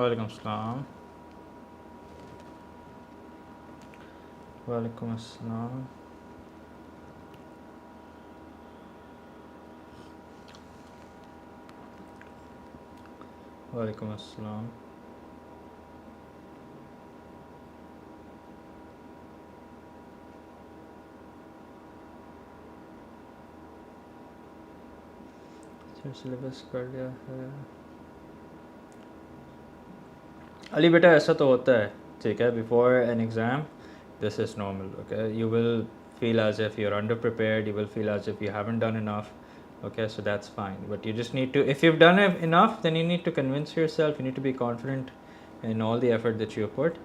वालेकुम अस्सलाम. वालेकुम अस्सलाम. वालेकुम अस्सलाम. सिलेबस कर लिया है अली बेटा. ऐसा तो होता है, ठीक है. Before N exam this is normal, okay. You will feel as if you're under prepared, you will feel as if you haven't done enough, okay. So that's fine, but you just need to, if you've done enough, then you need to convince yourself, you need to be confident in all the effort that you have put,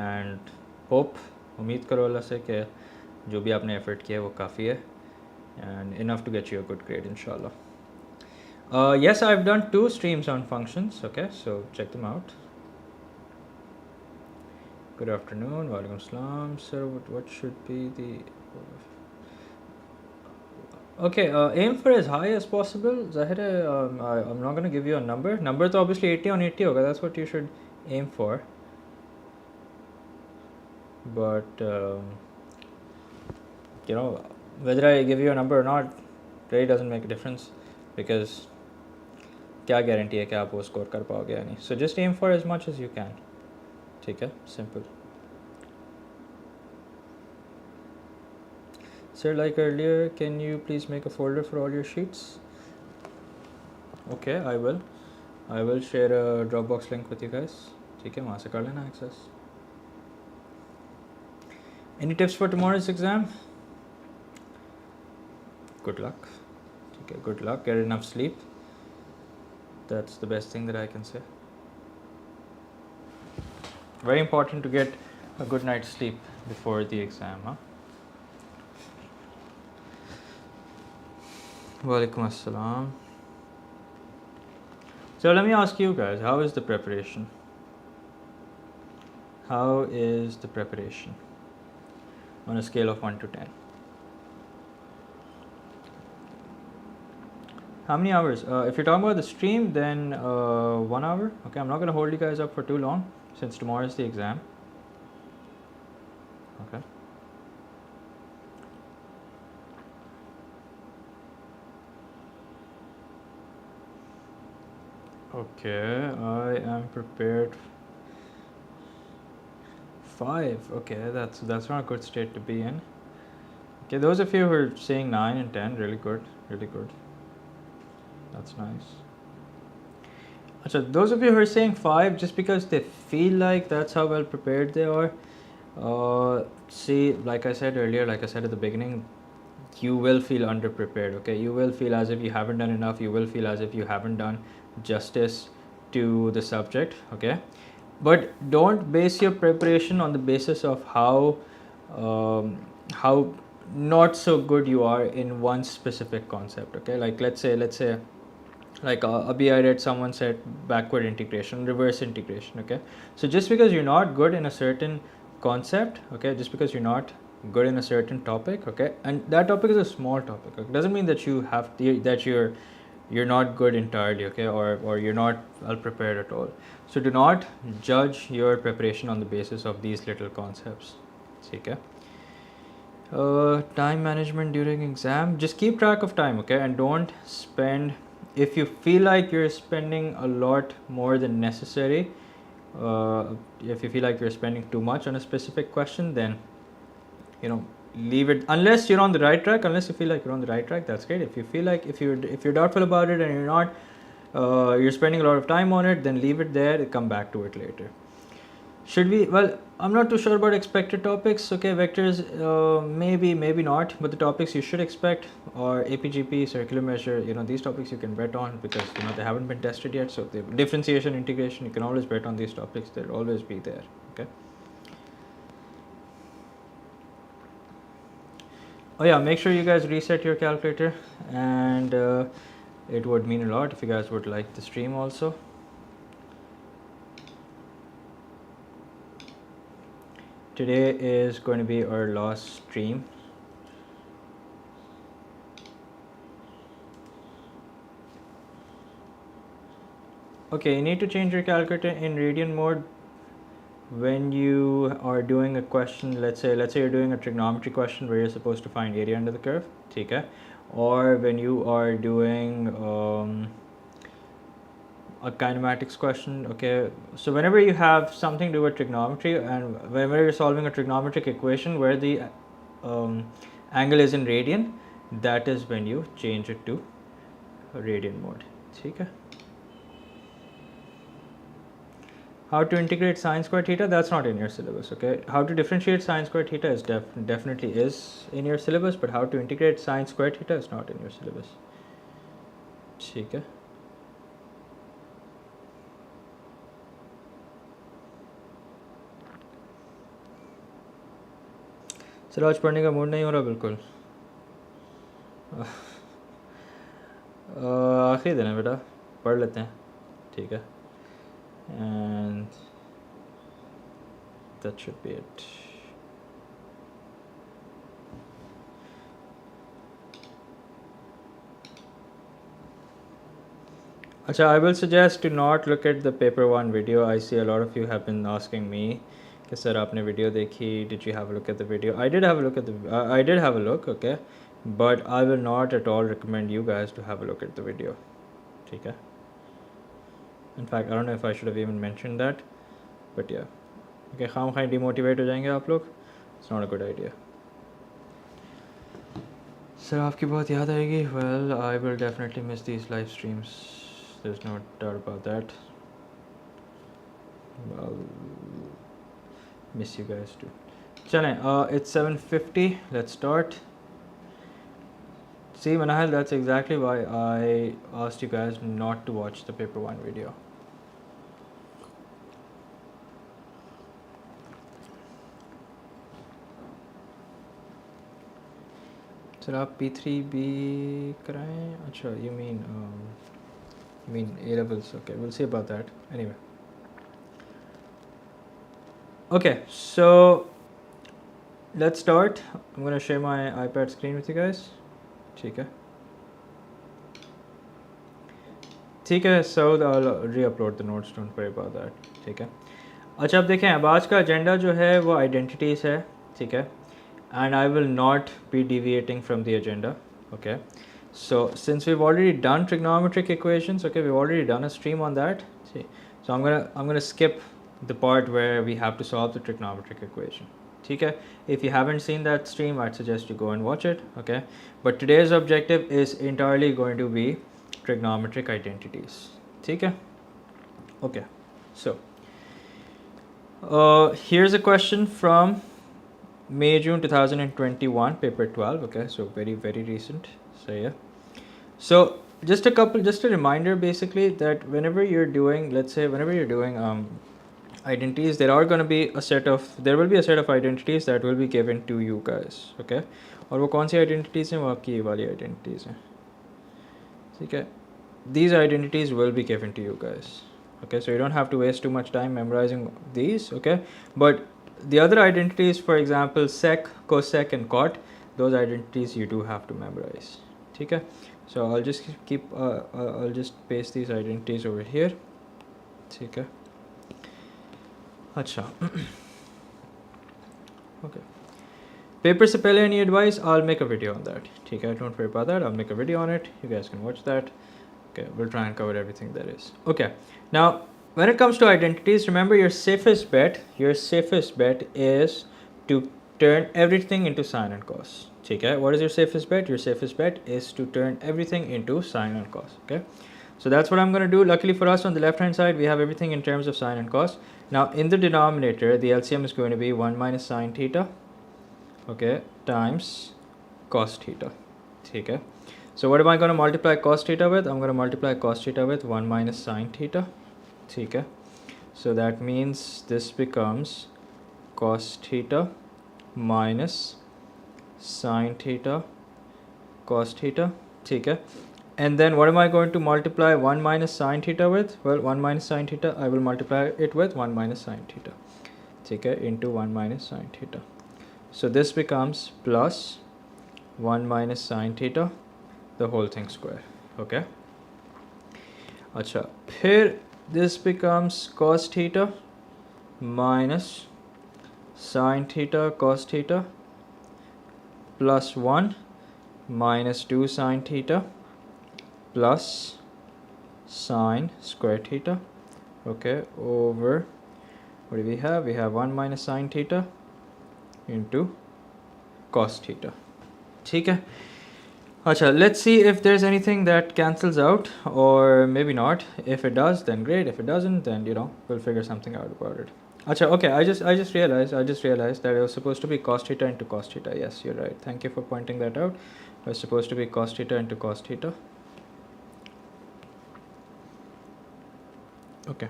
and hope, उम्मीद करो अल्लाह से कि जो भी आपने effort किया है वो काफ़ी है, and enough to get you a good grade inshallah. Yes, I've done 2 streams on functions, okay, so check them out. Good afternoon. Walaikum Assalam. Sir, what should be the... Okay, aim for as high as possible. Zahir, I'm not going to give you a number. Number तो obviously 80 on 80 होगा. That's what you should aim for. But, you know, whether I give you a number or not really doesn't make a difference, because क्या guarantee है कि आप वो score कर पाओगे या नहीं. So just aim for as much as you can. ठीक है, simple. Sir, like earlier, can you please make a folder for all your sheets? Okay, I will. I will share a Dropbox link with you guys. ठीक है, वहाँ से कर लेना access. Any tips for tomorrow's exam? Good luck. Okay, good luck. Get enough sleep. That's the best thing that I can say. Very important to get a good night's sleep before the exam, huh? Walaikum Assalam. So let me ask you guys, how is the preparation? How is the preparation on a scale of 1 to 10? How many hours? If you're talking about the stream, then 1 hour. Okay, I'm not going to hold you guys up for too long since tomorrow is the exam. Okay. Okay, I am prepared. 5. Okay, that's not a good state to be in. Okay, those of you who are saying 9 and 10, really good, really good. That's nice. So those of you who are saying 5 just because they feel like that's how well prepared they are, see, like I said earlier, like I said at the beginning, you will feel underprepared, okay. You will feel as if you haven't done enough. You will feel as if you haven't done justice to the subject, okay. But don't base your preparation on the basis of how not so good you are in one specific concept, okay. Like let's say like abhi I read someone said backward integration, reverse integration, okay. So just because you're not good in a certain concept, okay, just because you're not good in a certain topic, okay, and that topic is a small topic, okay, doesn't mean that you have that you're not good entirely, okay, or you're not well prepared at all. So do not judge your preparation on the basis of these little concepts, okay. Time management during exam, just keep track of time, okay, and don't spend, if you feel like you're spending a lot more than necessary, if you feel like you're spending too much on a specific question, then leave it, unless you're on the right track. Unless you feel like you're on the right track, that's great. If you feel like if you're doubtful about it and you're not you're spending a lot of time on it, then leave it there, come back to it later. Should we? Well, I'm not too sure about expected topics, okay. Vectors, maybe not, but the topics you should expect are APGP, circular measure, these topics you can bet on, because they haven't been tested yet. So the differentiation, integration, you can always bet on these topics. They'll always be there, okay. Oh yeah, make sure you guys reset your calculator, and it would mean a lot if you guys would like the stream also. Today is going to be our last stream. Okay, you need to change your calculator in radian mode when you are doing a question. Let's say you're doing a trigonometry question where you're supposed to find area under the curve, okay? Or when you are doing a kinematics question, okay? So whenever you have something to do with trigonometry and whenever you're solving a trigonometric equation where the angle is in radian, that is when you change it to radian mode, okay? How to integrate sine square theta, that's not in your syllabus, okay? How to differentiate sine square theta is definitely is in your syllabus, but how to integrate sine square theta is not in your syllabus, okay? Sir आज पढ़ने का mood नहीं हो रहा बिल्कुल आखिरी दिन है बेटा पढ़ लेते हैं ठीक है and that should be it. Achha, I will suggest to not look at the paper one video. I see a lot of you have been asking me कि सर आपने वीडियो देखी, did you have a look at the video? I did have a look at the I did have a look, okay, but I will not at all recommend you guys to have a look at the video, ठीक है? In fact, I don't know if I should have even mentioned that, but yeah, okay, खाम खाई demotivate हो जाएंगे आप लोग. It's not a good idea. Sir आपकी बहुत याद आएगी. Well, I will definitely miss these live streams. There's no doubt about that. I'll miss you guys too. Chale, it's 7:50. Let's start. See, Manahal, that's exactly why I asked you guys not to watch the paper one video. Sir, आप P3B कराएं? अच्छा, you mean A levels? Okay, we'll see about that. Anyway. Okay, so let's start. I'm gonna share my iPad screen with you guys. ठीक है. ठीक है, so I'll re-upload the notes. Don't worry about that. ठीक है. अच्छा, अब देखें, अब आज का एजेंडा जो है वो आइडेंटिटीज़ है, ठीक है, and I will not be deviating from the agenda. Okay, so since we've already done trigonometric equations, okay, we've already done a stream on that. See, so I'm gonna skip the part where we have to solve the trigonometric equation. Okay, if you haven't seen that stream, I'd suggest you go and watch it. Okay, but today's objective is entirely going to be trigonometric identities. Okay, okay, so here's a question from May-June 2021, paper 12. Okay, so very recent. So yeah, so just a reminder basically that whenever you're doing, let's say whenever you're doing identities, there will be a set of identities that will be given to you guys. Okay, और वो कौन सी identities हैं? वो आपकी ये वाली identities हैं, ठीक है? These identities will be given to you guys. Okay, so you don't have to waste too much time memorizing these. Okay, but the other identities, for example, sec, cosec and cot, those identities you do have to memorize. ठीक है? So I'll just paste these identities over here. ठीक है? अच्छा. Okay. Paper से पहले any advice? I'll make a video on that. ठीक है? Don't worry about that. I'll make a video on it. You guys can watch that. Okay, we'll try and cover everything there is. Okay. Now, when it comes to identities, remember your safest bet is to turn everything into sine and cos. Okay, what is your safest bet? Your safest bet is to turn everything into sine and cos. Okay, so that's what I'm going to do. Luckily for us, on the left hand side, we have everything in terms of sine and cos. Now, in the denominator, the LCM is going to be 1 minus sine theta, okay, times cos theta. Okay, so what am I going to multiply cos theta with? I'm going to multiply cos theta with 1 minus sine theta. Okay, so that means this becomes cos theta minus sine theta cos theta. Okay, and then what am I going to multiply 1 minus sine theta with? Well, 1 minus sine theta, I will multiply it with 1 minus sine theta. Okay, into 1 minus sine theta. So this becomes plus 1 minus sine theta, the whole thing square. Okay, अच्छा, फिर this becomes cos theta minus sin theta cos theta plus 1 minus 2 sin theta plus sine square theta, okay, over, what do we have? We have 1 minus sine theta into cos theta. Okay. Acha, let's see if there's anything that cancels out, or maybe not. If it does, then great. If it doesn't, then we'll figure something out about it. Acha, okay, I just realized that it was supposed to be cos theta into cos theta. Yes, you're right. Thank you for pointing that out. It was supposed to be cos theta into cos theta. Okay.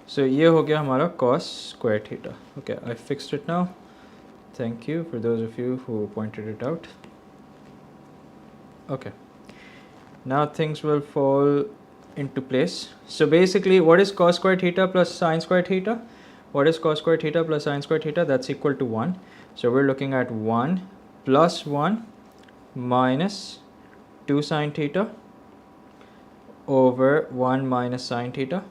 So ये हो गया हमारा cos square theta. Okay, I fixed it now. Thank you for those of you who pointed it out. Okay. Now things will fall into place. So basically, what is cos square theta plus sine square theta? What is cos square theta plus sine square theta? That's equal to 1. So we're looking at 1 plus 1 minus 2 sine theta over 1 minus sine theta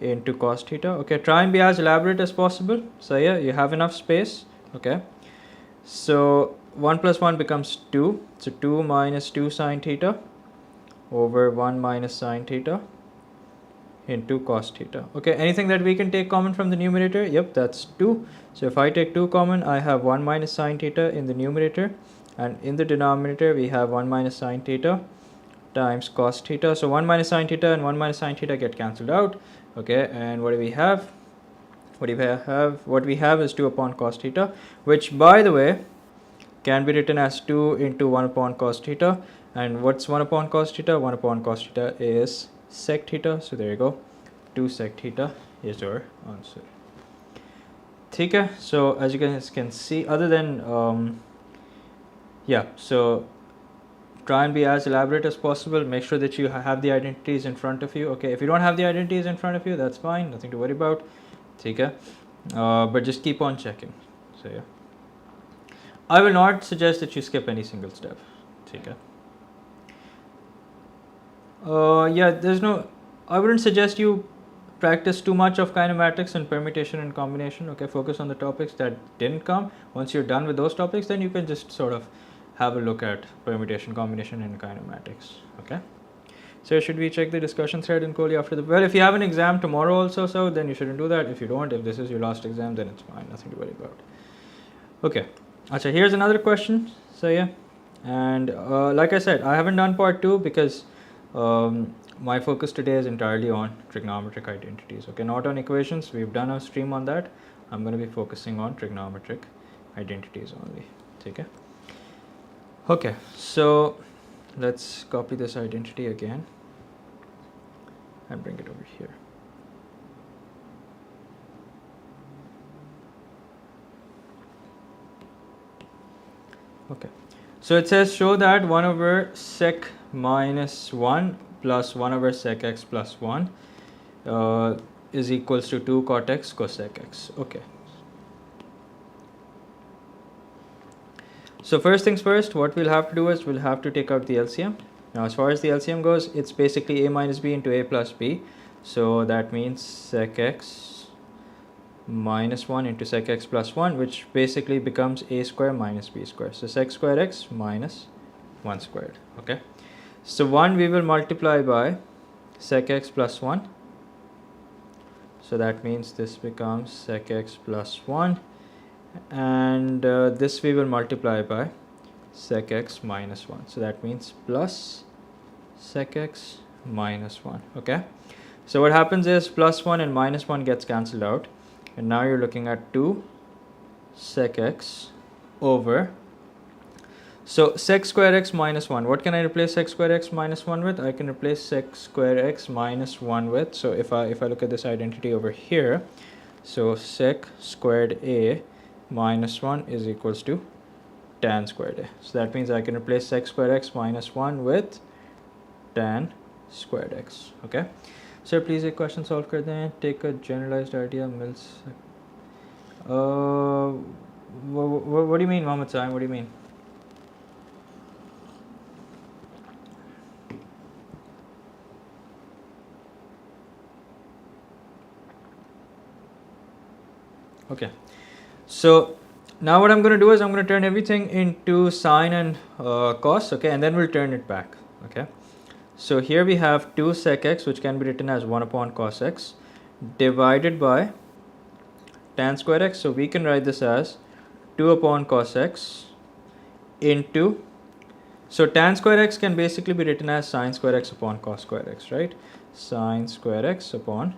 into cos theta. Okay, try and be as elaborate as possible. So yeah, you have enough space. Okay, so 1 plus 1 becomes 2. So 2 minus 2 sine theta over 1 minus sine theta into cos theta. Okay, anything that we can take common from the numerator? Yep, that's 2. So if I take 2 common, I have 1 minus sine theta in the numerator, and in the denominator we have 1 minus sine theta times cos theta. So 1 minus sine theta and 1 minus sine theta get cancelled out. Okay, and what do we have? What we have is 2 upon cos theta, which by the way can be written as 2 into 1 upon cos theta. And what's 1 upon cos theta? 1 upon cos theta is sec theta. So there you go, 2 sec theta is your answer. Okay, so as you guys can see, other than so try and be as elaborate as possible. Make sure that you have the identities in front of you. Okay, if you don't have the identities in front of you, that's fine, nothing to worry about. Okay, but just keep on checking. So yeah, I will not suggest that you skip any single step. Okay. I wouldn't suggest you practice too much of kinematics and permutation and combination. Okay, focus on the topics that didn't come. Once you're done with those topics, then you can just sort of have a look at permutation, combination, and kinematics. Okay. So should we check the discussion thread in Kohli after the... Well, if you have an exam tomorrow also, so then you shouldn't do that. If you don't, if this is your last exam, then it's fine. Nothing to worry about. Okay. Acha, here's another question. So yeah. And like I said, I haven't done part 2 because my focus today is entirely on trigonometric identities. Okay, not on equations. We've done a stream on that. I'm going to be focusing on trigonometric identities only. Okay. Okay, so let's copy this identity again and bring it over here. Okay, so it says show that 1 over sec minus 1 plus 1 over sec x plus 1 is equals to 2 cot x cosec x. Okay. So first things first, what we'll have to do is we'll have to take out the LCM. Now as far as the LCM goes, it's basically a minus b into a plus b. So that means sec x minus 1 into sec x plus 1, which basically becomes a square minus b square. So sec square x minus 1 squared. Okay. So 1 we will multiply by sec x plus 1. So that means this becomes sec x plus 1. And this we will multiply by sec x minus 1. So that means plus sec x minus 1. Okay. So what happens is plus 1 and minus 1 gets cancelled out. And now you're looking at 2 sec x over. So sec square x minus 1. What can I replace sec square x minus 1 with? I can replace sec square x minus 1 with. So if I look at this identity over here. So sec squared a minus 1 is equals to tan squared a. So that means I can replace sec squared x minus 1 with tan squared x. Okay. So please एक question solve कर दें. Take a generalized idea Mills. What do you mean, Mohammed Saim? What do you mean? Okay, so now what I'm going to do is I'm going to turn everything into sine and cos, okay, and then we'll turn it back, okay. So here we have 2 sec x, which can be written as 1 upon cos x, divided by tan square x. So we can write this as 2 upon cos x into, so tan square x can basically be written as sine square x upon cos square x, right? Sine square x upon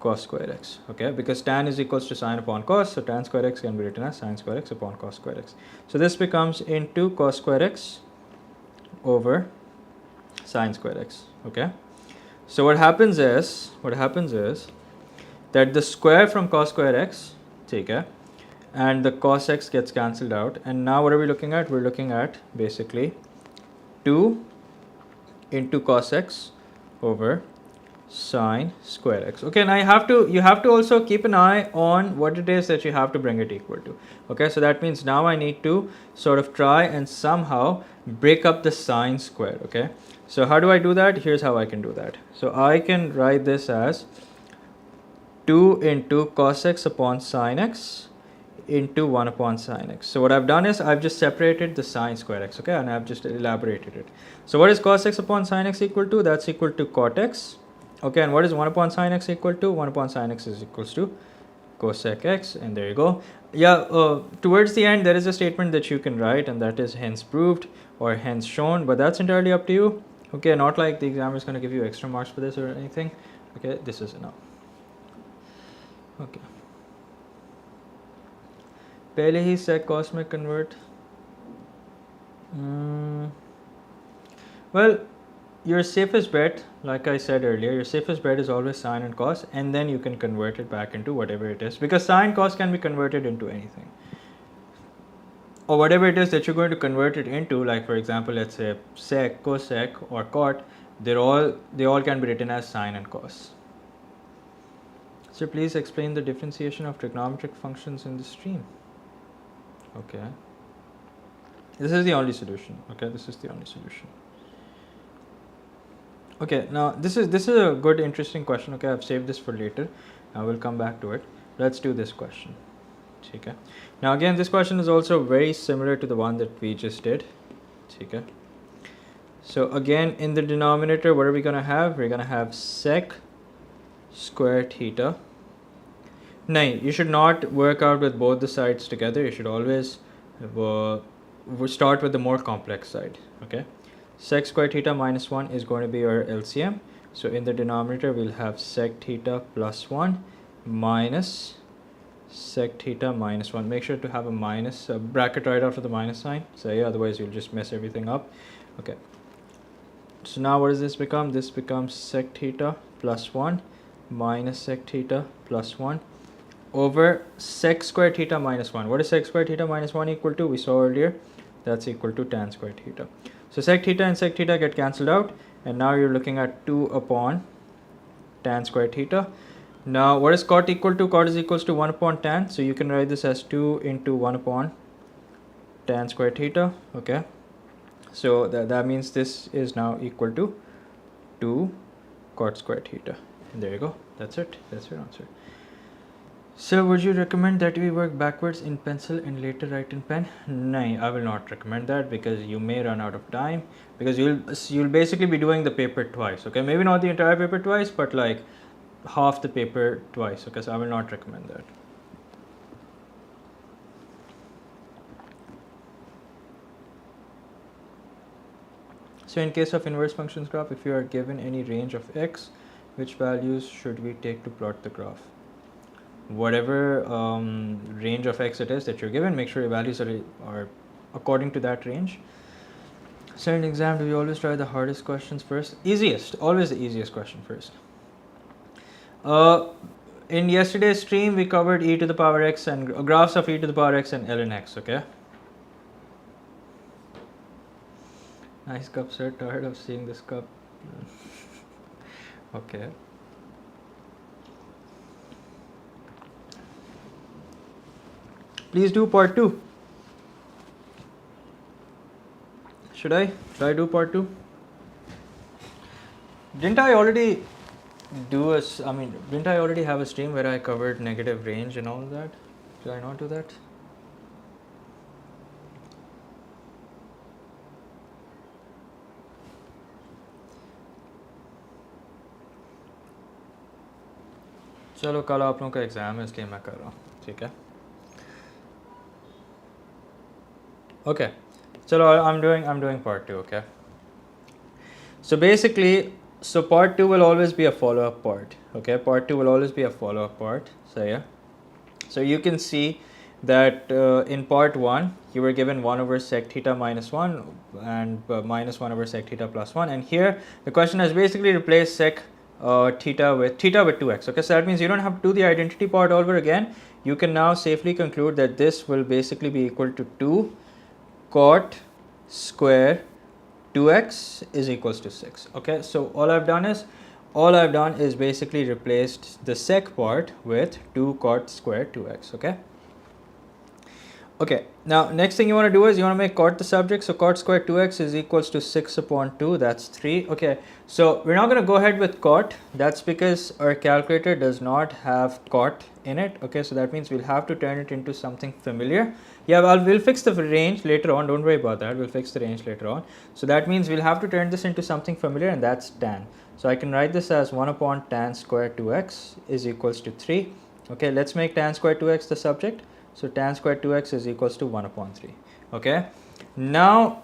cos square x, okay, because tan is equals to sine upon cos, so tan square x can be written as sine square x upon cos square x. So this becomes into cos square x over sine square x, okay. So what happens is that the square from cos square x, okay, and the cos x gets cancelled out, and now what are we looking at? We're looking at basically 2 into cos x over sine square x, okay. Now you have to also keep an eye on what it is that you have to bring it equal to, okay. So that means now I need to sort of try and somehow break up the sine square, okay. So how do I do that? Here's how I can do that. So I can write this as 2 into cos x upon sine x into 1 upon sine x. So what I've done is I've just separated the sine square x, okay, and I've just elaborated it. So what is cos x upon sine x equal to? That's equal to cot x, okay, and what is 1 upon sine x equal to? 1 upon sine x is equals to cosec x, and there you go. Yeah, towards the end there is a statement that you can write, and that is hence proved or hence shown, but that's entirely up to you, okay. Not like the examiner is going to give you extra marks for this or anything, okay. This is enough, okay. पहले ही sec cos में convert, well, your safest bet, like I said earlier, your safest bet is always sine and cos, and then you can convert it back into whatever it is, because sine cos can be converted into anything, or whatever it is that you're going to convert it into. Like for example, let's say sec, cosec, or cot, they all can be written as sine and cos. So please explain the differentiation of trigonometric functions in the stream. Okay, this is the only solution, okay, this is the only solution. Okay, now this is a good interesting question, okay. I've saved this for later, I will come back to it. Let's do this question, okay. Now again, this question is also very similar to the one that we just did, okay. So again, in the denominator, what are we going to have? We're going to have sec square theta. No, you should not work out with both the sides together. You should always start with the more complex side, okay. Sec square theta minus 1 is going to be your LCM. So in the denominator, we'll have sec theta plus 1 minus sec theta minus 1. Make sure to have a minus bracket right after the minus sign. So yeah, otherwise you'll just mess everything up, okay. So now what does this become? This becomes sec theta plus 1 minus sec theta plus 1 over sec square theta minus 1. What is sec square theta minus 1 equal to? We saw earlier, that's equal to tan square theta. So sec theta and sec theta get cancelled out, and now you're looking at 2 upon tan square theta. Now what is cot equal to? Cot is equals to 1 upon tan, so you can write this as 2 into 1 upon tan square theta, okay. So that means this is now equal to 2 cot square theta, and there you go, that's it, that's your answer. So would you recommend that we work backwards in pencil and later write in pen? No, I will not recommend that, because you may run out of time, because you'll basically be doing the paper twice, okay. Maybe not the entire paper twice, but like half the paper twice, okay. So I will not recommend that. So in case of inverse functions graph, if you are given any range of x, which values should we take to plot the graph? Whatever range of x it is that you're given, make sure your values are according to that range. So in exam, do we always try the hardest questions first? Easiest, always the easiest question first. In yesterday's stream, we covered e to the power x and graphs of e to the power x and ln x, okay. Nice cup, sir. Tired of seeing this cup. Okay. Please do part 2. Should I do part 2? Didn't I already have a stream where I covered negative range and all of that? Did I not do that? चलो कल आप लोगों का exam है इसलिए मैं कर रहा हूँ, ठीक है? Okay, चलो I'm doing part 2, okay? So basically, so part 2 will always be a follow-up part, okay? Part 2 will always be a follow-up part, so yeah. So you can see that in part 1, you were given 1 over sec theta minus 1 and minus 1 over sec theta plus 1, and here the question has basically replaced sec theta with 2x, okay? So that means you don't have to do the identity part over again. You can now safely conclude that this will basically be equal to 2 cot square 2x is equals to 6, okay? So all I've done is basically replaced the sec part with 2 cot square 2x, okay? Okay, now next thing you want to do is you want to make cot the subject. So cot square 2x is equals to 6 upon 2, that's 3. Okay, so we're not going to go ahead with cot. That's because our calculator does not have cot in it. Okay, so that means we'll have to turn it into something familiar. Yeah, well, we'll fix the range later on. Don't worry about that. We'll fix the range later on. So that means we'll have to turn this into something familiar, and that's tan. So I can write this as 1 upon tan square 2x is equals to 3. Okay, let's make tan square 2x the subject. So tan square 2x is equals to 1 upon 3. Okay, now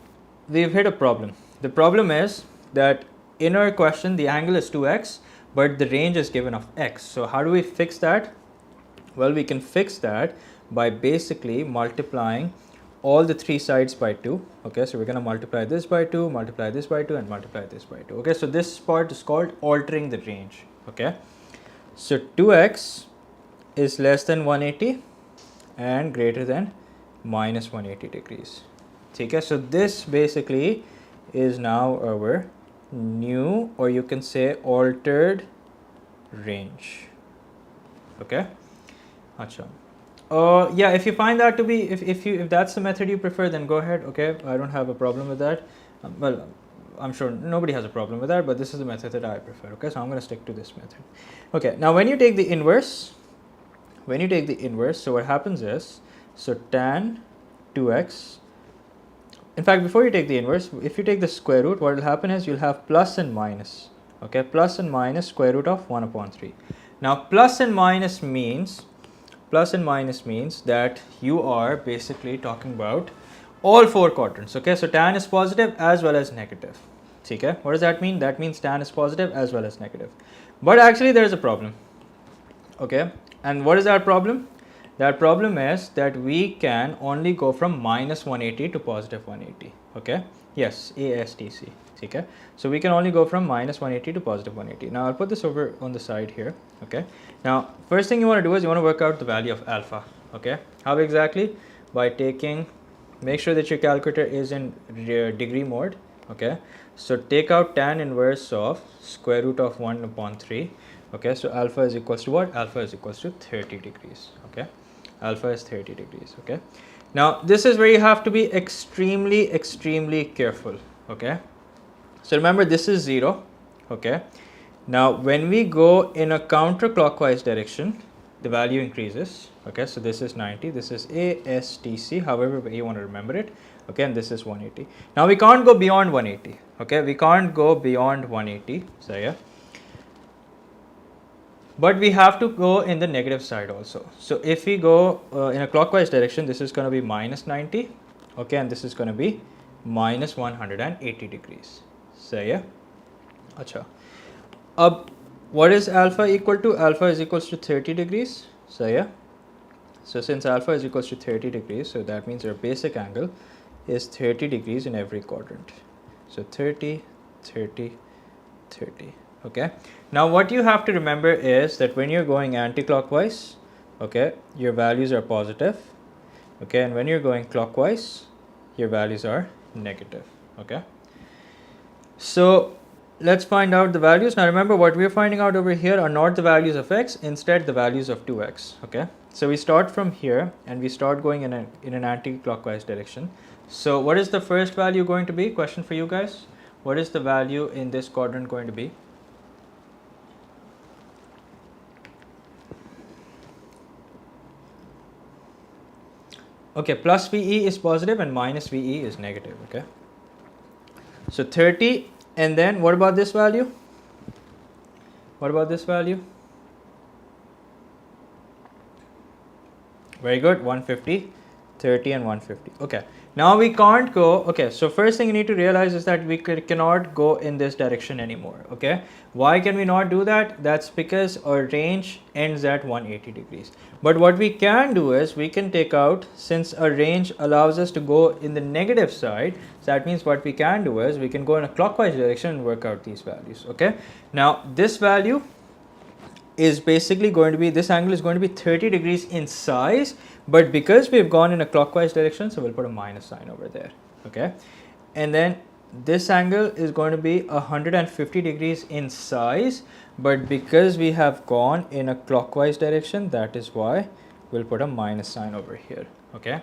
we've hit a problem. The problem is that in our question the angle is 2x, but the range is given of x. So how do we fix that? Well, we can fix that by basically multiplying all the three sides by 2. Okay, so we're going to multiply this by 2, multiply this by 2, and multiply this by 2. Okay, so this part is called altering the range. Okay, so 2x is less than 180 and greater than minus 180 degrees. Okay, so this basically is now our new, or you can say altered range. Okay, acha. Yeah, if you find that to be, if that's the method you prefer, then go ahead. Okay, I don't have a problem with that. Well, I'm sure nobody has a problem with that, but this is the method that I prefer. Okay, so I'm going to stick to this method. Okay, now when you take the inverse, so what happens is, so tan 2x, in fact before you take the inverse, if you take the square root, what will happen is you'll have plus and minus. Okay, plus and minus square root of 1 upon 3. Now plus and minus means that you are basically talking about all four quadrants. Okay, so tan is positive as well as negative. Okay, what does that mean? That means tan is positive as well as negative. But actually there is a problem. Okay, and what is that problem? That problem is that we can only go from minus 180 to positive 180. Okay, yes, ASTC. Okay, so we can only go from minus 180 to positive 180. Now I'll put this over on the side here. Okay, now first thing you want to do is you want to work out the value of alpha. Okay, how exactly? By taking, make sure that your calculator is in degree mode. Okay, so take out tan inverse of square root of 1 upon 3. Okay, so alpha is equals to what? Alpha is equals to 30 degrees. Okay, alpha is 30 degrees. Okay, now this is where you have to be extremely careful. Okay, so remember this is 0. Okay, now when we go in a counterclockwise direction, the value increases. Okay, so this is 90, this is ASTC, however you want to remember it. Okay, and this is 180. Now we can't go beyond 180. Okay, we can't go beyond 180. So yeah, but we have to go in the negative side also. So if we go in a clockwise direction, this is going to be minus 90. Okay, and this is going to be minus 180 degrees. So yeah, acha. What is alpha equal to? Alpha is equals to 30 degrees. So yeah, so since alpha is equals to 30 degrees, so that means our basic angle is 30 degrees in every quadrant. So 30, 30, 30. Okay, now what you have to remember is that when you're going anti-clockwise, okay, your values are positive. Okay, and when you're going clockwise, your values are negative. Okay, so let's find out the values. Now remember, what we're finding out over here are not the values of x, instead the values of 2x. Okay, so we start from here and we start going in an anti-clockwise direction. So what is the first value going to be? Question for you guys. What is the value in this quadrant going to be? Okay, plus VE is positive and minus VE is negative, okay? So 30, and then what about this value? What about this value? Very good, 150, 30 and 150. Okay, now we can't go, okay, so first thing you need to realize is that we cannot go in this direction anymore, okay? Why can we not do that? That's because our range ends at 180 degrees. But what we can do is we can take out, since our range allows us to go in the negative side, so that means what we can do is we can go in a clockwise direction and work out these values, okay? Now this value is basically going to be, this angle is going to be 30 degrees in size, but because we've gone in a clockwise direction, so we'll put a minus sign over there, okay? And then this angle is going to be 150 degrees in size, but because we have gone in a clockwise direction, that is why we'll put a minus sign over here, okay?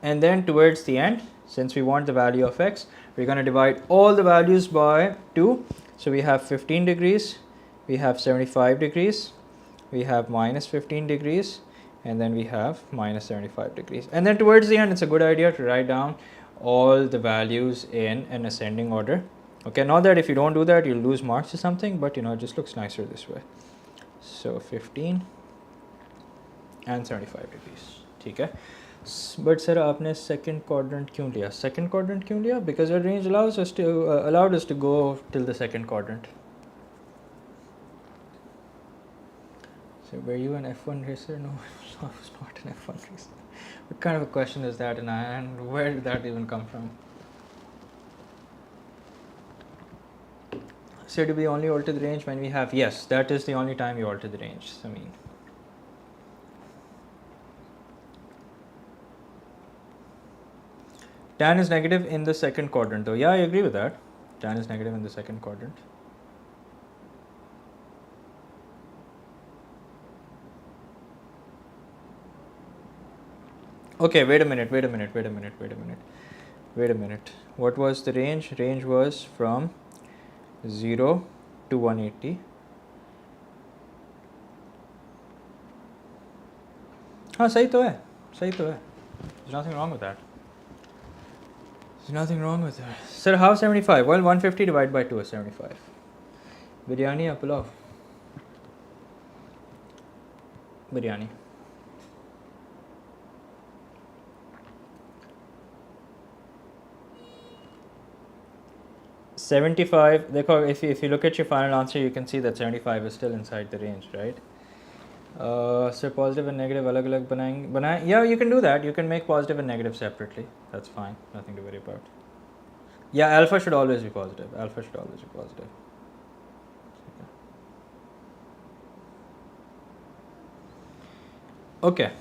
And then towards the end, since we want the value of x, we're going to divide all the values by 2. So we have 15 degrees, we have 75 degrees, we have minus 15 degrees, and then we have minus 75 degrees. And then towards the end, it's a good idea to write down all the values in an ascending order. Okay, not that if you don't do that, you'll lose marks or something, but you know, it just looks nicer this way. So 15 and 75 degrees. Okay. But sir, आपने second quadrant क्यों लिया? Second quadrant क्यों लिया? Because our range allowed us to go till the second quadrant. So were you an F1 racer? No, I was not an F1 racer. What kind of a question is that, and where did that even come from? So do we only alter the range when we have, yes, that is the only time you alter the range. I mean, tan is negative in the second quadrant though. Yeah, I agree with that. Tan is negative in the second quadrant. Okay, wait a minute. What was the range? Range was from 0 to 180. हाँ सही तो है. There's nothing wrong with that. Sir, how 75? Well, 150 divided by 2 is 75. Biryani or pulao? Biryani. 75, if you look at your final answer, you can see that 75 is still inside the range, right? So positive and negative alag alag बनाएं. Yeah, you can do that. You can make positive and negative separately. That's fine. Nothing to worry about. Yeah, alpha should always be positive. Okay.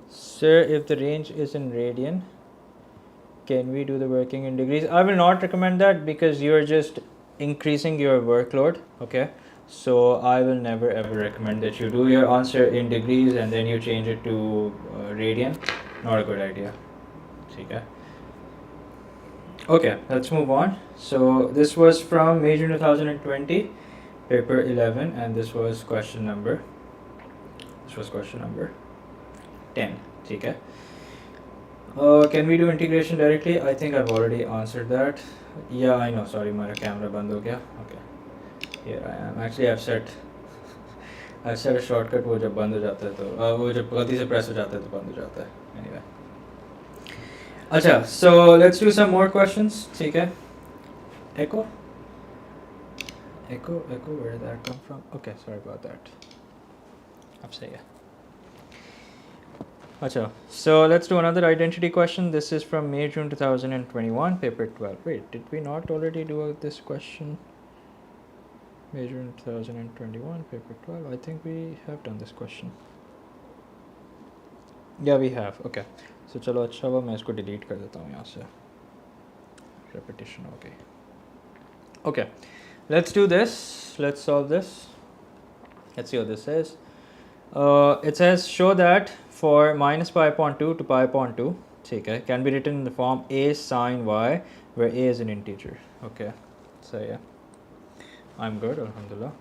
Sir, if the range is in radian, can we do the working in degrees? I will not recommend that because you're just increasing your workload, okay? So I will never ever recommend that you do your answer in degrees and then you change it to radian. Not a good idea. Okay, let's move on. So this was from May June 2020, paper 11, and this was question number 10. Okay. Can we do integration directly? I think I've already answered that. Yeah, I know. Sorry, my camera band ho gaya. Okay. Here I am. Actually, I've set a shortcut wo jab band ho jata hai to wo jab galti se press ho jata hai to band ho jata hai. Anyway. Acha, so let's do some more questions. Okay. Echo, where did that come from? Okay, sorry about that. Ab sahi hai. Achha, so let's do another identity question. This is from May June 2021, paper 12. Wait, did we not already do this question? May June 2021, paper 12. I think we have done this question. Yeah, we have. Okay. So chalo अच्छा हुआ मैं इसको delete कर देता हूँ यहाँ से. Repetition हो गई. Okay. Let's do this. Let's solve this. Let's see what this says. It says show that for minus pi upon 2 to pi upon 2 okay, can be written in the form a sine y where a is an integer. Okay, so yeah, I'm good, alhamdulillah.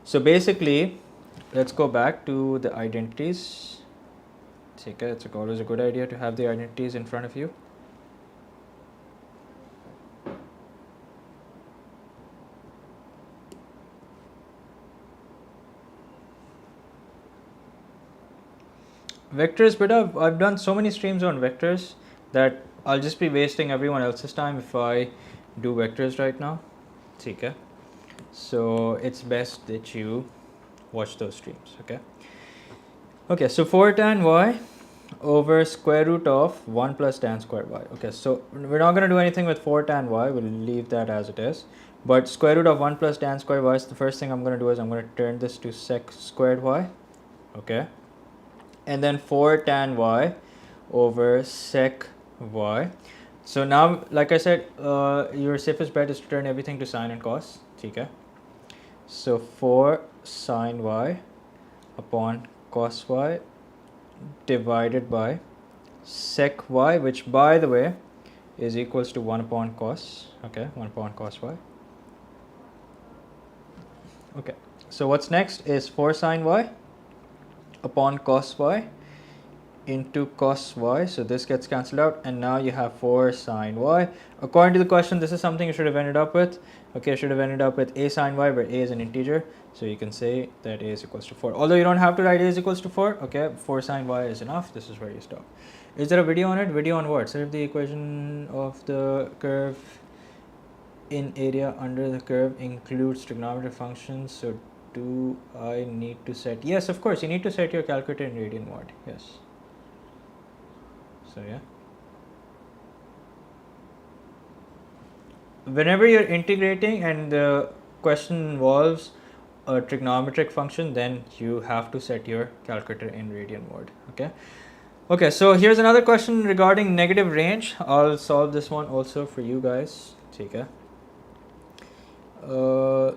So basically, let's go back to the identities. Okay, it's always a good idea to have the identities in front of you. Vectors, but I've done so many streams on vectors that I'll just be wasting everyone else's time if I do vectors right now. Okay, so it's best that you watch those streams. Okay, so 4 tan y over square root of 1 plus tan squared y. Okay, so we're not going to do anything with 4 tan y, we'll leave that as it is. But square root of 1 plus tan squared y is the first thing I'm going to do is I'm going to turn this to sec squared y. Okay, and then 4 tan y over sec y. So now, like I said, your safest bet is to turn everything to sine and cos. Okay, so 4 sine y upon cos y divided by sec y, which by the way is equals to 1 upon cos. Okay, 1 upon cos y. Okay, so what's next is 4 sine y upon cos y into cos y, so this gets cancelled out, and now you have 4 sine y. According to the question, this is something you should have ended up with. Okay, should have ended up with a sine y, where a is an integer, so you can say that a is equals to 4. Although you don't have to write a is equals to 4. Okay, 4 sine y is enough. This is where you stop. Is there a video on it? Video on what? Set the equation of the curve in area under the curve includes trigonometric functions. So do I need to set? Yes, of course, you need to set your calculator in radian mod. Yes. So yeah, whenever you're integrating and the question involves a trigonometric function, then you have to set your calculator in radian mode. Okay, so here's another question regarding negative range. I'll solve this one also for you guys. Okay.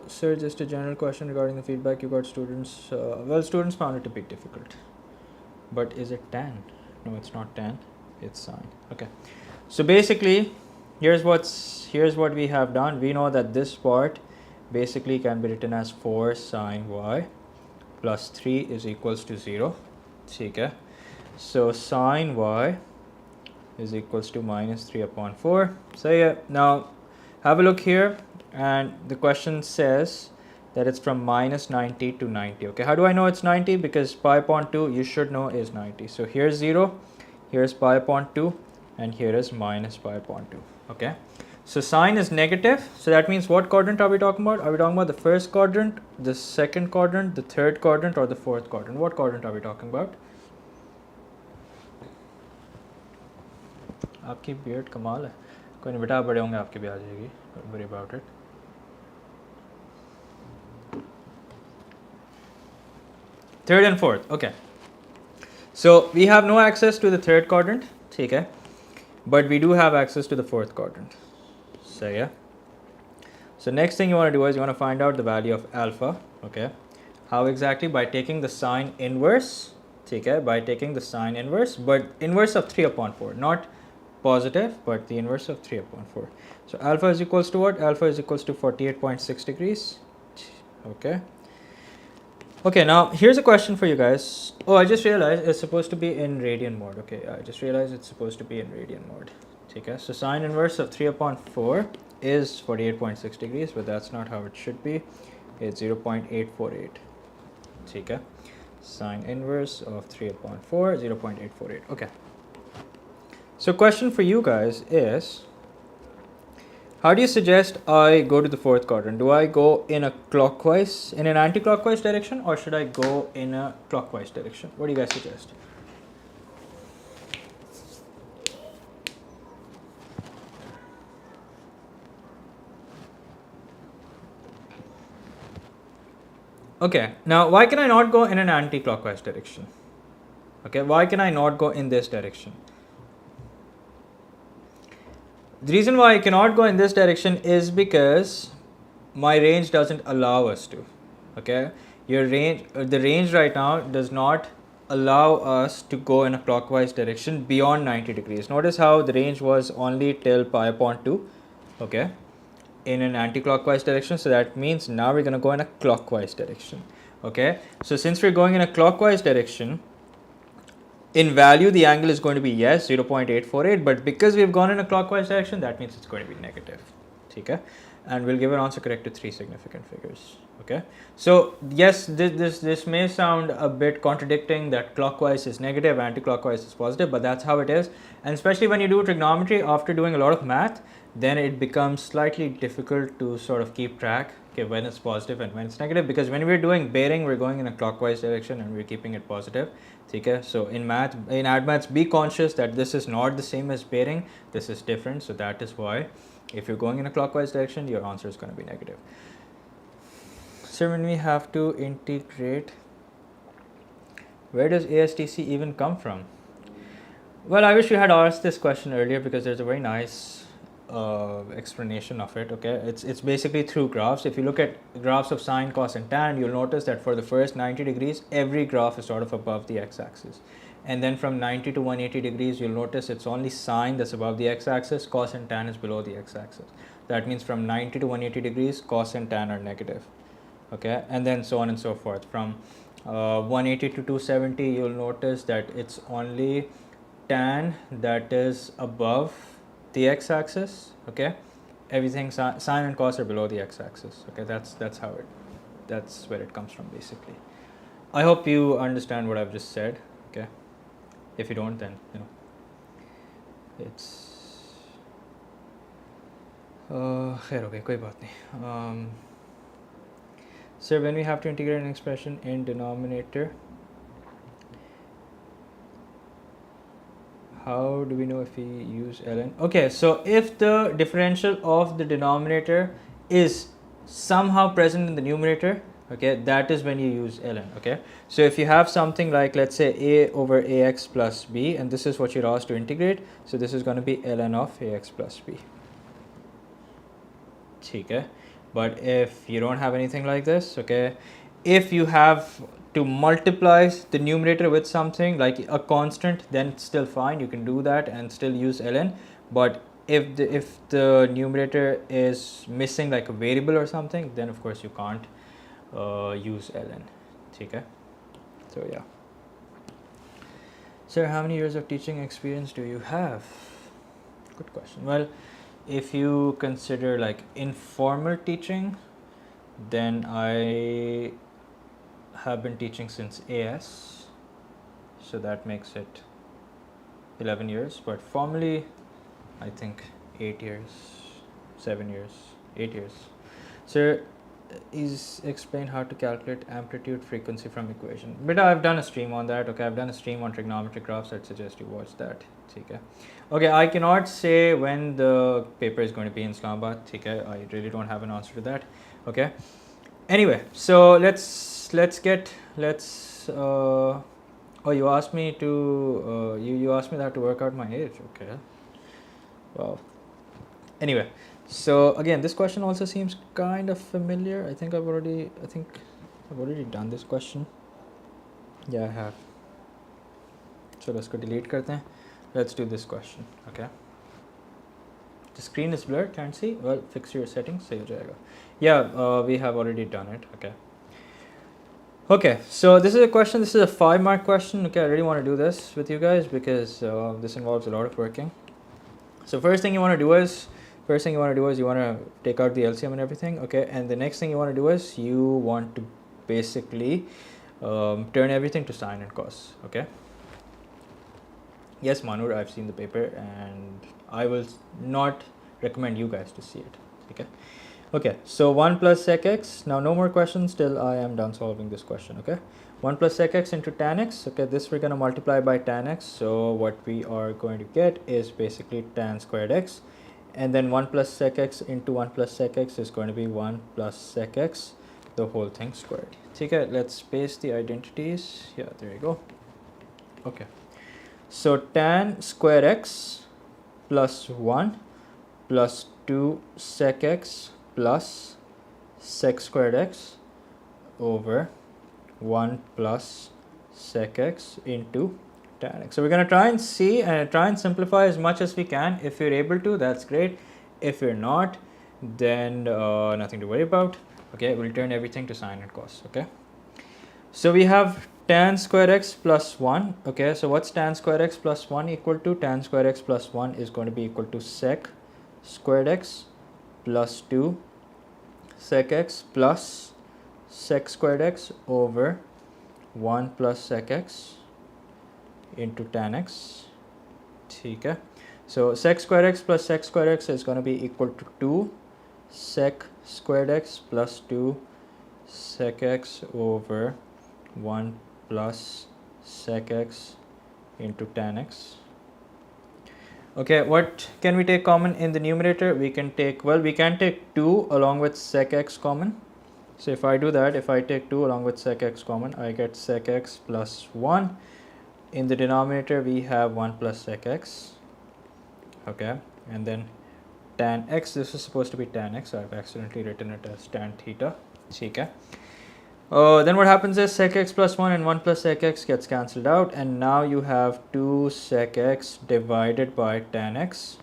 Sir, just a general question regarding the feedback you got students. Well, students found it a bit difficult. But is it tan? No, it's not tan. It's sine. Okay, so basically here's what we have done. We know that this part basically can be written as 4 sine y plus 3 is equals to 0. Okay, so sine y is equals to minus 3 upon 4. So yeah, now have a look here, and the question says that it's from minus 90 to 90. Okay, how do I know it's 90? Because pi upon 2 you should know is 90. So here's 0, here's pi upon 2, and here is minus pi upon 2. Okay, so sine is negative, so that means what quadrant are we talking about? Are we talking about the first quadrant, the second quadrant, the third quadrant, or the fourth quadrant? What quadrant are we talking about? आपकी beard कमाल है, कोई नहीं बेटा, बड़े होंगे आपके भी आ जाएगी. Don't worry about it. Third and fourth. Okay, so we have no access to the third quadrant. Okay, but we do have access to the fourth quadrant. So yeah, so next thing you want to do is you want to find out the value of alpha. Okay, how exactly? By taking the sine inverse. Okay, by taking the sine inverse, but inverse of 3 upon 4, not positive, but the inverse of 3 upon 4. So alpha is equals to what? Alpha is equals to 48.6 degrees. Okay, now here's a question for you guys. Oh, I just realized it's supposed to be in radian mode. Okay, I just realized it's supposed to be in radian mode. Okay, so sine inverse of 3 upon 4 is 48.6 degrees, but that's not how it should be. It's 0.848. Okay, sine inverse of 3 upon 4, 0.848. Okay, so question for you guys is, how do you suggest I go to the fourth quadrant? Do I go in a clockwise, in an anti-clockwise direction, or should I go in a clockwise direction? What do you guys suggest? Okay, now why can I not go in an anti-clockwise direction? Okay, why can I not go in this direction? The reason why I cannot go in this direction is because my range doesn't allow us to. Okay, your range, the range right now does not allow us to go in a clockwise direction beyond 90 degrees. Notice how the range was only till pi upon 2. Okay, in an anti-clockwise direction, so that means now we're going to go in a clockwise direction. Okay, so since we're going in a clockwise direction, in value the angle is going to be yes 0.848, but because we've gone in a clockwise direction, that means it's going to be negative. Okay, and we'll give an answer correct to 3 significant figures. Okay, so yes, this may sound a bit contradicting, that clockwise is negative, anti-clockwise is positive, but that's how it is. And especially when you do trigonometry after doing a lot of math, then it becomes slightly difficult to sort of keep track, okay, when it's positive and when it's negative, because when we're doing bearing, we're going in a clockwise direction and we're keeping it positive. Okay, so in admaths, be conscious that this is not the same as bearing, this is different. So that is why if you're going in a clockwise direction, your answer is going to be negative. So when we have to integrate, where does ASTC even come from? Well, I wish you had asked this question earlier, because there's a very nice explanation of it. Okay, it's basically through graphs. If you look at graphs of sine, cos and tan, you'll notice that for the first 90 degrees, every graph is sort of above the x-axis, and then from 90 to 180 degrees, you'll notice it's only sine that's above the x-axis, cos and tan is below the x-axis. That means from 90 to 180 degrees, cos and tan are negative. Okay, and then so on and so forth. From 180 to 270, you'll notice that it's only tan that is above the x-axis. Okay, everything sine and cos are below the x-axis. Okay, that's where it comes from basically. I hope you understand what I've just said. Okay, if you don't, then it's khair, okay, koi baat nahi. So when we have to integrate an expression in denominator, how do we know if we use ln? Okay, so if the differential of the denominator is somehow present in the numerator, okay, that is when you use ln. Okay, so if you have something like, let's say, a over ax plus b, and this is what you're asked to integrate, so this is going to be ln of ax plus b. Okay, but if you don't have anything like this, okay, if you have to multiply the numerator with something like a constant, then it's still fine, you can do that and still use ln. But if the numerator is missing like a variable or something, then of course you can't use ln. Okay, so yeah. Sir, how many years of teaching experience do you have? Good question. Well, if you consider like informal teaching, then I have been teaching since AS, so that makes it 11 years, but formally I think 8 years, 7 years, 8 years. So is explain how to calculate amplitude frequency from equation. But I've done a stream on that. Okay, I've done a stream on trigonometric graphs. I'd suggest you watch that. Okay. Okay, I cannot say when the paper is going to be in Islamabad. Okay, I really don't have an answer to that. Okay. Anyway, so let's oh, you asked me to you asked me that to work out my age. Okay. Wow. Anyway, so again, this question also seems kind of familiar. I think I've already done this question. Yeah, I have. So let's go delete karte hain. Let's do this question. Okay. The screen is blurred, can't see. Well, fix your settings, sahi ho jayega. Yeah, we have already done it. Okay. Okay, so this is a question. This is a 5-mark question. Okay, I really want to do this with you guys because this involves a lot of working. So first thing you want to do is you want to take out the LCM and everything. Okay, and the next thing you want to do is you want to basically turn everything to sine and cos. Okay. Yes, Manur, I've seen the paper and I will not recommend you guys to see it. Okay. Okay, so 1 plus sec x. Now no more questions till I am done solving this question. Okay, 1 plus sec x into tan x. Okay, this we're going to multiply by tan x. So what we are going to get is basically tan squared x. And then 1 plus sec x into 1 plus sec x is going to be 1 plus sec x, the whole thing squared. Okay, let's paste the identities. Yeah, there you go. Okay, so tan square x plus 1 plus 2 sec x plus sec squared x over 1 plus sec x into tan x. So we're going to try and see and try and simplify as much as we can. If you're able to, that's great. If you're not, then nothing to worry about. Okay, we'll turn everything to sine and cos. Okay, so we have tan square x plus 1. Okay, so what's tan square x plus 1 equal to? Tan square x plus 1 is going to be equal to sec squared x plus 2 sec x plus sec squared x over 1 plus sec x into tan x. Okay, so sec squared x plus sec squared x is going to be equal to 2 sec squared x plus 2 sec x over 1 plus sec x into tan x. Okay, what can we take common in the numerator? We can take, well, we can take 2 along with sec x common. So if I do that, if I take 2 along with sec x common, I get sec x plus 1. In the denominator, we have 1 plus sec x. Okay, and then tan x, this is supposed to be tan x, so I've accidentally written it as tan theta. Okay. Then what happens is sec x plus 1 and 1 plus sec x gets cancelled out, and now you have 2 sec x divided by tan x.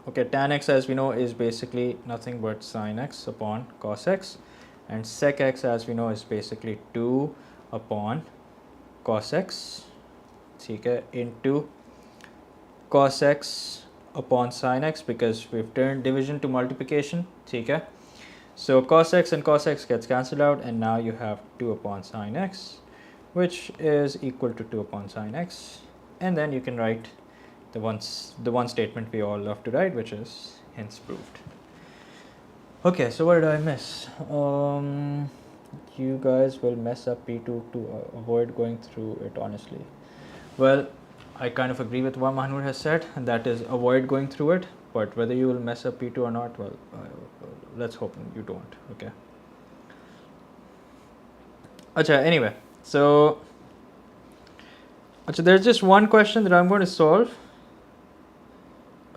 Okay, tan x, as we know, is basically nothing but sin x upon cos x, and sec x, as we know, is basically 2 upon cos x, okay, into cos x upon sin x, because we've turned division to multiplication. Okay, so cos x and cos x gets cancelled out, and now you have 2 upon sin x, which is equal to 2 upon sin x, and then you can write the one statement we all love to write, which is hence proved. Okay, so what did I miss? You guys will mess up P2 to avoid going through it, honestly. Well, I kind of agree with what Mahnoor has said, and that is avoid going through it. But whether you will mess up P2 or not, well, let's hope you don't. Okay. Acha, anyway, so there's just one question that I'm going to solve.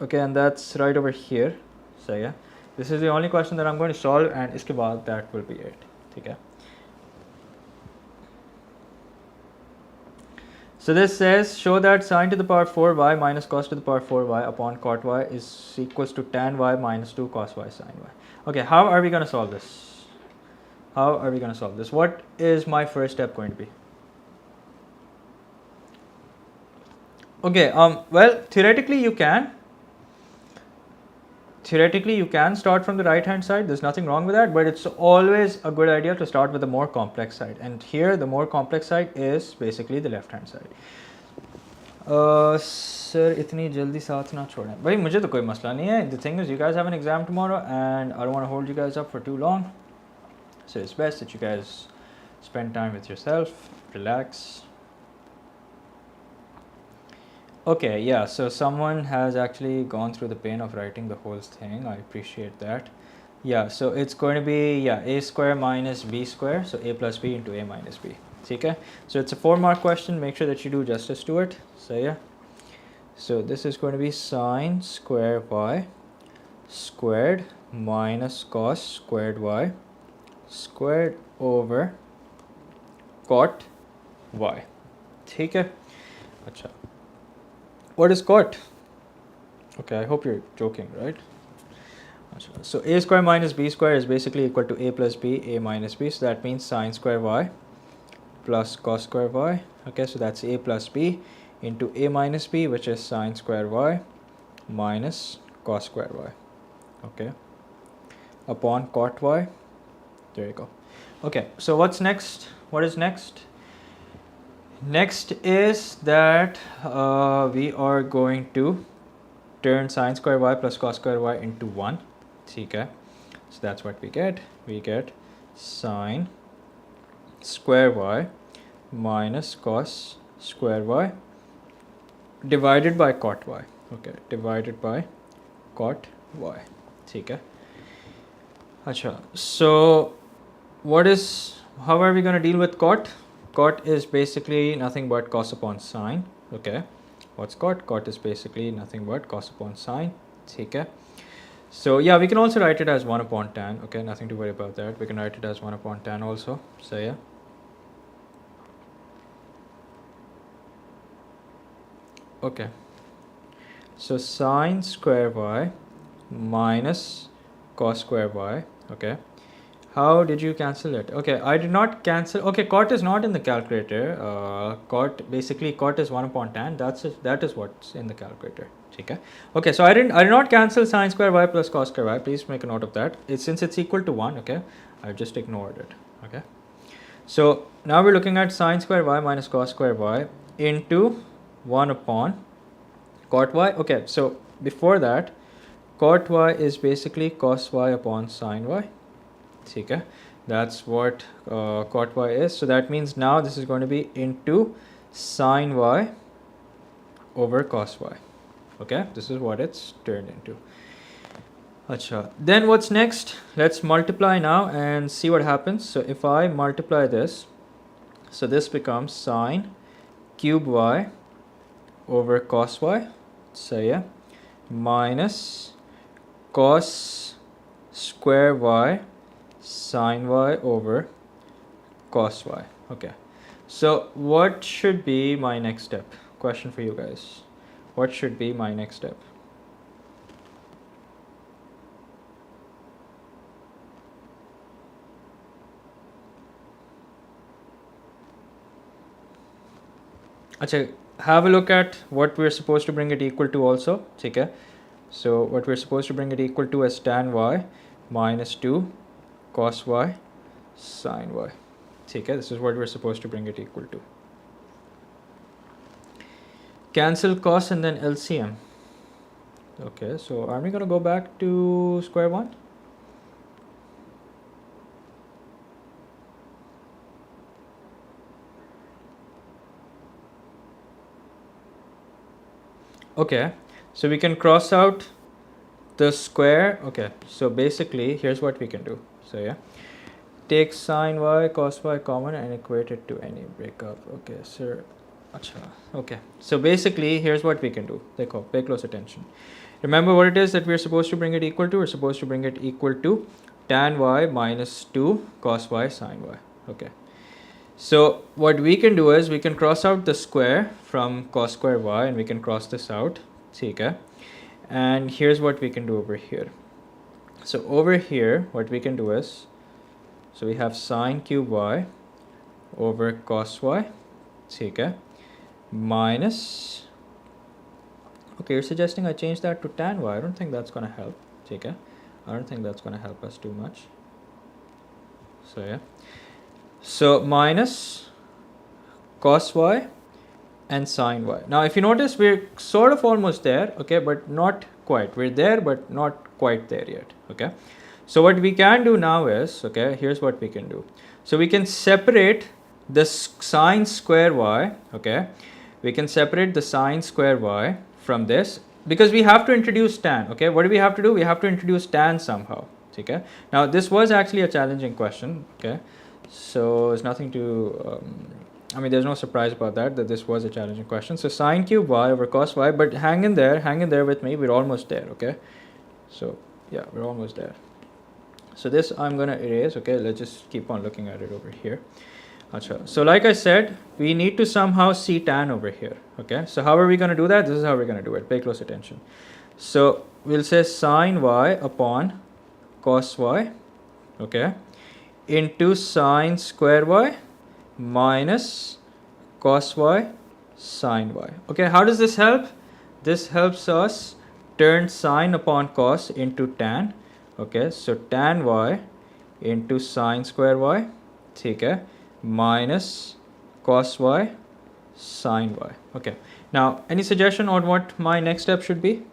Okay, and that's right over here. So yeah, this is the only question that I'm going to solve, and iske baad that will be it. Okay. So this says, show that sine to the power 4y minus cos to the power 4y upon cot y is equals to tan y minus 2 cos y sine y. Okay, how are we going to solve this? How are we going to solve this? What is my first step going to be? Okay, well, theoretically you can start from the right hand side. There's nothing wrong with that, but it's always a good idea to start with the more complex side, and here the more complex side is basically the left hand side. Sir, इतनी जल्दी साथ ना छोड़ें भाई, मुझे तो कोई मसला नहीं है. The thing is, you guys have an exam tomorrow and I don't want to hold you guys up for too long, so it's best that you guys spend time with yourself, relax. Okay, yeah, so someone has actually gone through the pain of writing the whole thing. I appreciate that. Yeah, so it's going to be, yeah, a square minus b square, so a plus b into a minus b. Okay, so it's a 4-mark question. Make sure that you do justice to it. So yeah, so this is going to be sine square y squared minus cos squared y squared over cot y. Okay, acha. What is cot? Okay, I hope you're joking, right? So a square minus b square is basically equal to a plus b, a minus b. So that means sine square y plus cos square y. Okay, so that's a plus b into a minus b, which is sine square y minus cos square y. Okay, upon cot y. There you go. Okay, so what's next? What is next? Next is that we are going to turn sine square y plus cos square y into 1. Okay, so that's what we get. We get sine square y minus cos square y divided by cot y. Okay, divided by cot y. Okay. Acha. So how are we going to deal with cot? Cot is basically nothing but cos upon sine. Okay, what's cot? Cot is basically nothing but cos upon sine. Okay, so yeah, we can also write it as 1 upon tan. Okay, nothing to worry about that. We can write it as 1 upon tan also. So yeah, okay, so sine square y minus cos square y. Okay, how did you cancel it? Okay, I did not cancel. Okay, cot is not in the calculator. Cot is 1 upon tan. That is what's in the calculator. Okay. Okay, so I did not cancel sine square y plus cos square y. Please make a note of that. Since it's equal to 1. Okay, I just ignored it. Okay. So now we're looking at sine square y minus cos square y into 1 upon cot y. Okay, so before that, cot y is basically cos y upon sine y. Okay, that's what cot y is. So that means now this is going to be into sine y over cos y. Okay, this is what it's turned into. Achha. Then what's next? Let's multiply now and see what happens. So if I multiply this, so this becomes sine cube y over cos y. So yeah, minus cos square y sine y over cos y. Okay, so what should be my next step? Question for you guys. What should be my next step? Achha, have a look at what we're supposed to bring it equal to also. Okay, so what we're supposed to bring it equal to is tan y minus 2 cos y sine y. Okay, this is what we're supposed to bring it equal to. Cancel cos and then LCM. Okay, so are we going to go back to square one? Okay, so we can cross out the square. Okay, so basically here's what we can do. So yeah, take sine y cos y common and equate it to any breakup. Okay, sir. Achha. Okay, so basically here's what we can do. Dekho, pay close attention. Remember what it is that we're supposed to bring it equal to? We're supposed to bring it equal to tan y minus 2 cos y sine y. Okay, so what we can do is we can cross out the square from cos square y and we can cross this out. Okay, and here's what we can do over here. So over here what we can do is, so we have sine cube y over cos y. Okay, minus, okay, you're suggesting I change that to tan y. I don't think that's going to help. Okay, I don't think that's going to help us too much. So yeah, so minus cos y and sine y. Now if you notice, we're sort of almost there, okay, but not quite. We're there but not quite there yet. Okay, so what we can do now is, okay, here's what we can do. So we can separate the sine square y. Okay, we can separate the sine square y from this because we have to introduce tan. Okay, what do we have to do? We have to introduce tan somehow. Okay, now this was actually a challenging question. Okay, so there's nothing to I mean, there's no surprise about that this was a challenging question. So sine cube y over cos y, but hang in there with me. We're almost there. Okay, so yeah, we're almost there. So this I'm gonna erase. Okay, let's just keep on looking at it over here. Achha. So like I said, we need to somehow see tan over here. Okay, so how are we going to do that? This is how we're going to do it. Pay close attention. So we'll say sine y upon cos y, okay, into sine square y minus cos y sine y. Okay, how does this help? This helps us turn sine upon cos into tan. Okay, so tan y into sine square y, okay, minus cos y sine y. Okay, now any suggestion on what my next step should be?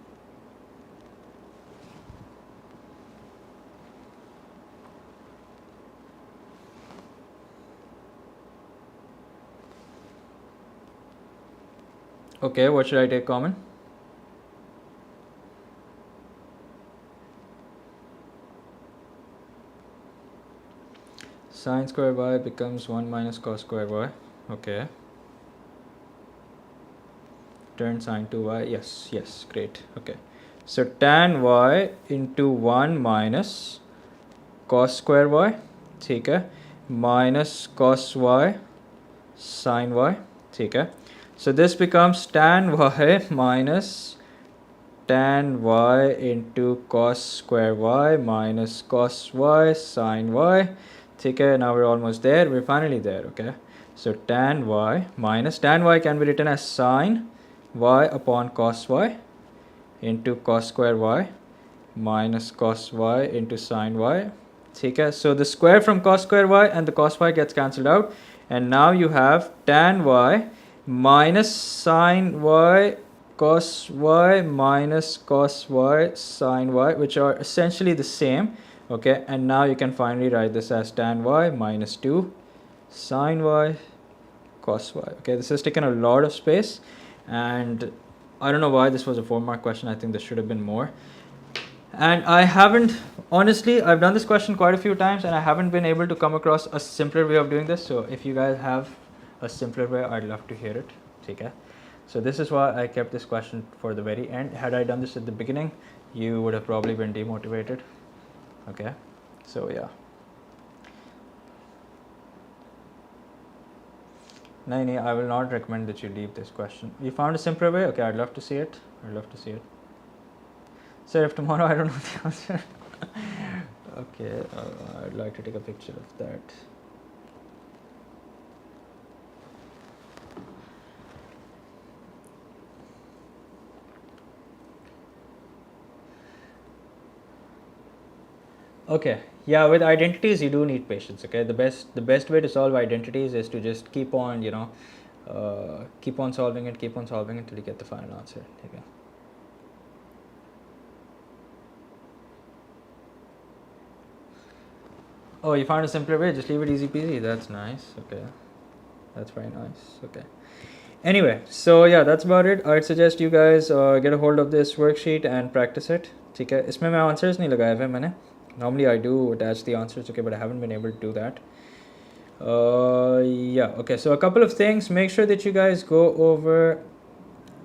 Okay, what should I take common? Sine square y becomes 1 minus cos square y. Okay. Turn sine to y. Yes, great. Okay. So tan y into 1 minus cos square y. Okay. Minus cos y sine y. Okay. So this becomes tan y minus tan y into cos square y minus cos y sin y. Okay, now we're almost there. We're finally there. Okay, so tan y minus tan y can be written as sin y upon cos y into cos square y minus cos y into sin y. Okay, so the square from cos square y and the cos y gets cancelled out, and now you have tan y minus sin y cos y minus cos y sin y, which are essentially the same. Okay, and now you can finally write this as tan y minus 2 sin y cos y. Okay, this has taken a lot of space, and I don't know why this was a 4-mark question. I think this should have been more. And I haven't, honestly, I've done this question quite a few times and I haven't been able to come across a simpler way of doing this. So if you guys have a simpler way, I'd love to hear it. Okay. So this is why I kept this question for the very end. Had I done this at the beginning, you would have probably been demotivated. Okay. So yeah. No, I will not recommend that you leave this question. You found a simpler way? Okay, I'd love to see it. I'd love to see it. Sir, if tomorrow I don't know the answer. Okay, I'd like to take a picture of that. Okay, yeah, with identities you do need patience. Okay, the best way to solve identities is to just keep on, keep on solving it until you get the final answer. Okay. Oh, you found a simpler way? Just leave it easy peasy. That's nice. Okay, that's very nice. Okay. Anyway, so yeah, that's about it. I'd suggest you guys get a hold of this worksheet and practice it. ठीक है, इसमें मैं answers नहीं लगाए हुए मैंने. Normally I do attach the answers, okay, but I haven't been able to do that. Yeah, okay. So a couple of things. Make sure that you guys go over.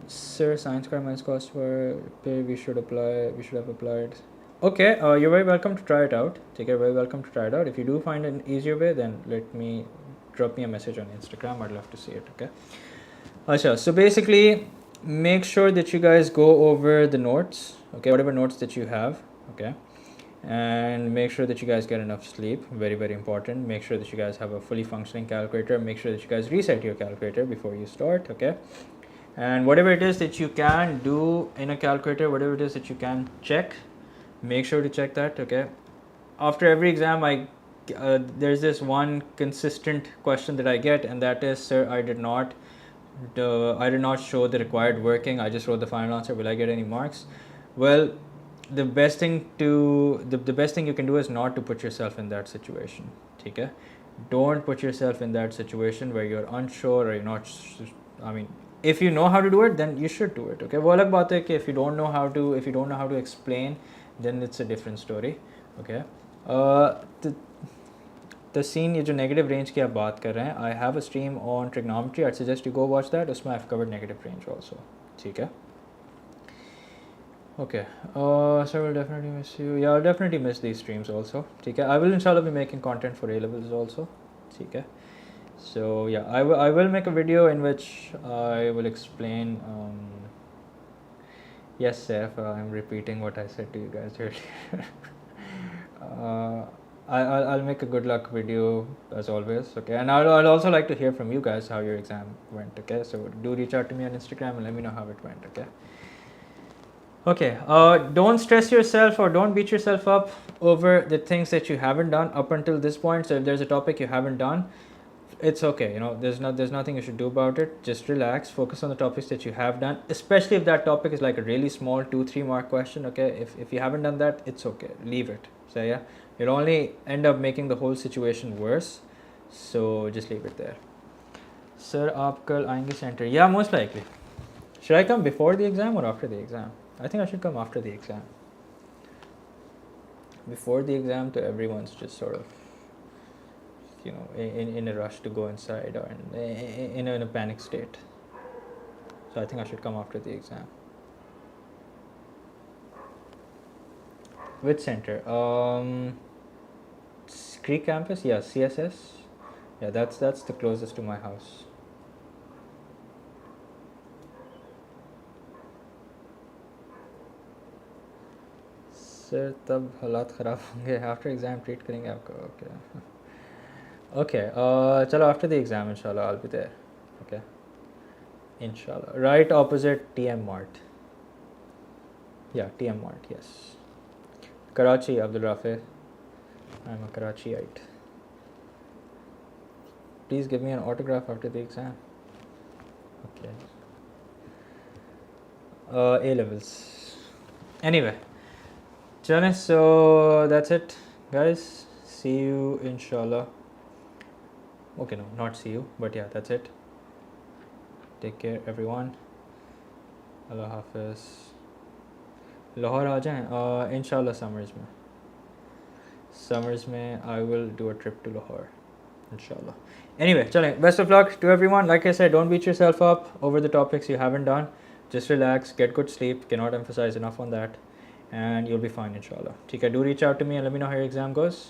Sir, sin square minus cos square. We should have applied. Okay, you're very welcome to try it out. You're very welcome to try it out. If you do find an easier way, then drop me a message on Instagram. I'd love to see it. Okay. Achha, so basically, make sure that you guys go over the notes. Okay, whatever notes that you have. Okay, and make sure that you guys get enough sleep. Very, very important. Make sure that you guys have a fully functioning calculator. Make sure that you guys reset your calculator before you start. Okay, and whatever it is that you can do in a calculator, whatever it is that you can check, make sure to check that. Okay, after every exam there's this one consistent question that I get, and that is, sir, I did not show the required working, I just wrote the final answer, will I get any marks? Well, the best thing you can do is not to put yourself in that situation. Okay, don't put yourself in that situation where you're unsure or you're not. I mean, if you know how to do it, then you should do it. Okay, वो अलग बात है कि if you don't know how to explain, then it's a different story. Okay, the scene, ये जो negative range की आप बात कर रहे हैं, I have a stream on trigonometry. I'd suggest you go watch that. उसमें I've covered negative range also. ठीक है. Okay. So I will definitely miss you. Yeah, I'll definitely miss these streams also. ठीक है. I will inshallah be making content for A levels also. ठीक है. So yeah, I will make a video in which I will explain. Yes, Saif, I'm repeating what I said to you guys earlier. I'll make a good luck video as always. Okay, and I'll also like to hear from you guys how your exam went. Okay, so do reach out to me on Instagram and let me know how it went. Okay. Okay, don't stress yourself or don't beat yourself up over the things that you haven't done up until this point. So if there's a topic you haven't done, it's okay. There's nothing you should do about it. Just relax, focus on the topics that you have done, especially if that topic is like a really small 2-3 mark question. Okay, if you haven't done that, it's okay, leave it. So yeah, you'll only end up making the whole situation worse, so just leave it there. Sir, aap kal aayenge center? Yeah, most likely. Should I come before the exam or after the exam? I think I should come after the exam. Before the exam, to everyone's just sort of, in a rush to go inside or in a panic state. So I think I should come after the exam. Which center? Creek campus? Yeah, CSS. Yeah, that's the closest to my house. Sir तब हालात ख़राब होंगे after exam treat करेंगे आपको okay okay चलो after the exam इंशाल्लाह I'll be there okay inshallah right opposite TM Mart yeah TM Mart yes Karachi Abdul Rafi I'm a Karachiite please give me an autograph after the exam okay A levels anyway chale so that's it guys see you inshallah okay no not see you but yeah that's it take care everyone Allah Hafiz Lahore आ जाएं इंशाल्लाह summers में I will do a trip to Lahore inshallah anyway चलें best of luck to everyone like I said don't beat yourself up over the topics you haven't done just relax get good sleep cannot emphasize enough on that and you'll be fine inshallah ठीक है do reach out to me and let me know how your exam goes